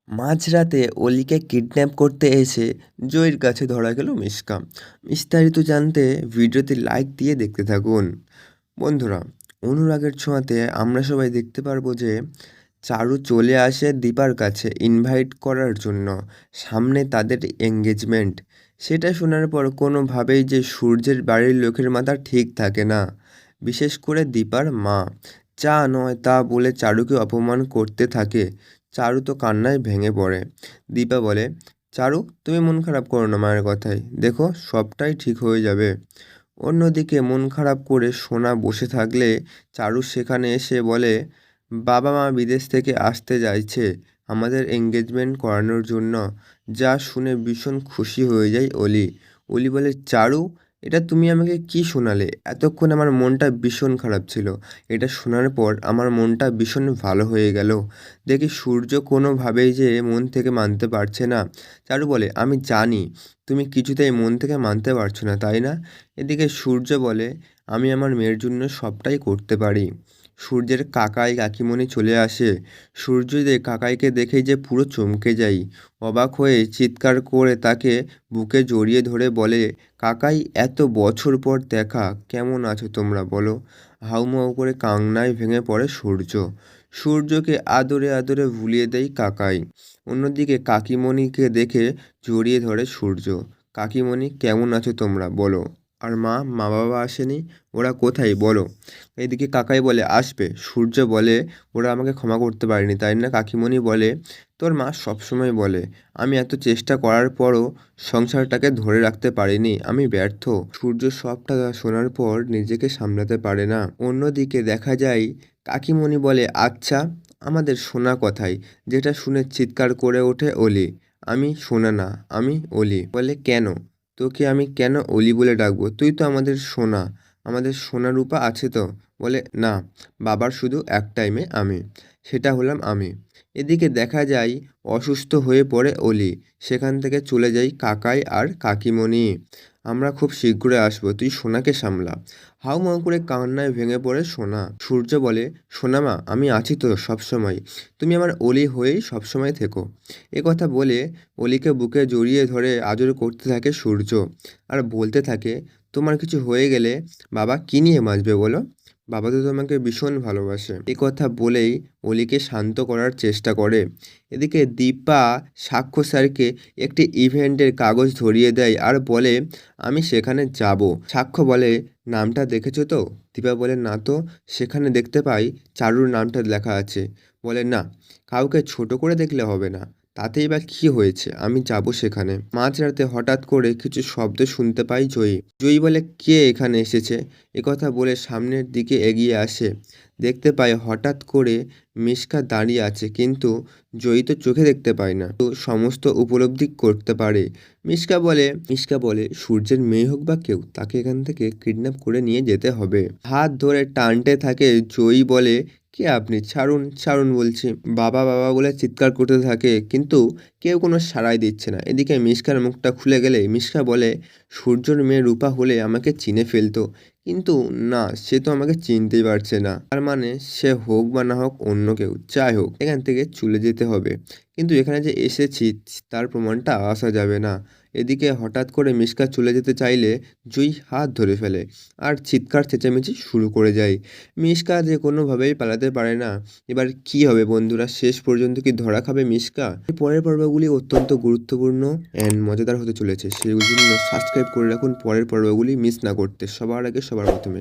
মাঝরাতে অলিকে কিডন্যাপ করতে এসে জয়ীর কাছে ধরা গেল মিশকা। বিস্তারিত জানতে ভিডিওতে লাইক দিয়ে দেখতে থাকুন। বন্ধুরা, অনুরাগের ছোঁয়াতে আমরা সবাই দেখতে পারবো যে চারু চলে আসে দীপার কাছে ইনভাইট করার জন্য। সামনে তাদের এঙ্গেজমেন্ট। সেটা শোনার পর কোনোভাবেই যে সূর্যের বাড়ির লোকের মাথা ঠিক থাকে না, বিশেষ করে দীপার মা। যা নয় তা বলে চারুকে অপমান করতে থাকে। চারু তো কান্নায় ভেঙে পড়ে। দীপা বলে, চারু তুমি মন খারাপ করো না মায়ের কথায়, দেখো সবটাই ঠিক হয়ে যাবে। অন্যদিকে মন খারাপ করে সোনা বসে থাকলে চারু সেখানে এসে বলে, বাবা মা বিদেশ থেকে আসতে চাইছে আমাদের এঙ্গেজমেন্ট করানোর জন্য। যা শুনে ভীষণ খুশি হয়ে যায় অলি। অলি বলে, চারু এটা তুমি আমাকে কি শোনালে? এতক্ষণ আমার মনটা ভীষণ খারাপ ছিল, এটা শোনার পর আমার মনটা ভীষণ ভালো হয়ে গেল। দেখি সূর্য কোনোভাবেই যে মন থেকে মানতে পারছে না। চারু বলে, আমি জানি তুমি কিছুতেই মন থেকে মানতে পারছো না, তাই না? এদিকে সূর্য বলে, আমি আমার মেয়ের জন্য সবটাই করতে পারি। সূর্যের কাকাই কাকিমণি চলে আসে। সূর্যদের কাকাইকে দেখেই যে পুরো চমকে যাই। অবাক হয়ে চিৎকার করে তাকে বুকে জড়িয়ে ধরে বলে, কাকাই এত বছর পর দেখা, কেমন আছো তোমরা বলো? হাউমাউ করে কান্নায় ভেঙে পড়ে সূর্য। সূর্যকে আদরে আদরে ভুলিয়ে দেয় কাকাই। অন্যদিকে কাকিমণিকে দেখে জড়িয়ে ধরে সূর্য। কাকিমণি কেমন আছো তোমরা বলো? আর মা বাবা আসেনি? ওরা কোথায় বলো? এদিকে কাকাই বলে, আসবে। সূর্য বলে, ওরা আমাকে ক্ষমা করতে পারেনি, তাই না? কাকিমণি বলে, তোর মা সবসময় বলে আমি এত চেষ্টা করার পরও সংসারটাকে ধরে রাখতে পারিনি, আমি ব্যর্থ। সূর্য সবটা শোনার পর নিজেকে সামলাতে পারে না। অন্যদিকে দেখা যায় কাকিমণি বলে, আচ্ছা আমাদের সোনা কথায়? যেটা শুনে চিৎকার করে ওঠে অলি। আমি সোনা না, আমি অলি। বলে, কেন? তোকে আমি কেন অলি বলে ডাকবো? তুই তো আমাদের সোনা। আমাদের সোনা রূপা আছে তো? বলে, না, বাবার শুধু একটাই মেয়ে আমি, সেটা হলাম আমি। এদিকে দেখা যায় অসুস্থ হয়ে পড়ে অলি। সেখান থেকে চলে যায় কাকাই আর কাকিমণি। আমরা খুব শীঘ্রই আসবো, তুই সোনাকে সামলা। হাউমাউ করে কান্নায় ভেঙে পড়ে সোনা। সূর্য বলে, সোনামা আমি আছি তো সবসময়, তুমি আমার অলি হয়েই সবসময় থেকো। এ কথা বলে অলিকে বুকে জড়িয়ে ধরে আদর করতে থাকে সূর্য। আর বলতে থাকে, তোমার কিছু হয়ে গেলে বাবা কী নিয়ে বাঁচবে বলো? বাবা তো তোমাকে ভীষণ ভালোবাসে। এ কথা বলেই অলিকে শান্ত করার চেষ্টা করে। এদিকে দীপা সাক্ষ্য স্যারকে একটি ইভেন্টের কাগজ ধরিয়ে দেয় আর বলে, আমি সেখানে যাব। সাক্ষ্য বলে, নামটা দেখেছো তো? দীপা বলে, না তো। সেখানে দেখতে পাই চারুর নামটা লেখা আছে। বলে, না, কাউকে ছোট করে দেখলে হবে না, তাতেই বা কী হয়েছে, আমি যাব সেখানে। মাঝরাতে হঠাৎ করে কিছু শব্দ শুনতে পাই জয়ী। জয়ী বলে, কে এখানে এসেছে? একথা বলে সামনের দিকে এগিয়ে আসে। দেখতে পায় হঠাৎ করে মিশকা দাঁড়িয়ে আছে, কিন্তু জয়ী তো চোখে দেখতে পায় না, তো সমস্ত উপলব্ধি করতে পারে। মিশকা বলে, সূর্যের মেয়ে হোক বা কেউ, তাকে এখান থেকে কিডন্যাপ করে নিয়ে যেতে হবে। হাত ধরে টানতে থাকে। জয়ী বলে, কে আপনি? ছাড়ুন ছাড়ুন বলছি। বাবা বাবা বলে চিৎকার করতে থাকে, কিন্তু কেউ কোনো সাড়াই দিচ্ছে না। এদিকে মিশকার মুখটা খুলে গেলে মিশকা বলে, সূর্যর মেয়ে রূপা হলে আমাকে চিনে ফেলতো, কিন্তু না, সে তো আমাকে চিনতেই পারছে না। তার মানে সে হোক বা না হোক অন্য কেউ, যাই হোক এখান থেকে চলে যেতে হবে। কিন্তু এখানে যে এসেছি তার প্রমাণটা আসা যাবে না। এদিকে হঠাৎ করে মিশকা চলে যেতে চাইলে জুই হাত ধরে ফেলে আর চিৎকার চেঁচামেচি শুরু করে যায়। মিশকা যে কোনোভাবেই পালাতে পারে না। এবার কি হবে বন্ধুরা? শেষ পর্যন্ত কি ধরা খাবে মিশকা? এই পরের পর্বগুলি অত্যন্ত গুরুত্বপূর্ণ অ্যান্ড মজাদার হতে চলেছে, সেই জন্য সাবস্ক্রাইব করে রাখুন পরের পর্বগুলি মিস না করতে, সবার আগে সবার প্রথমে।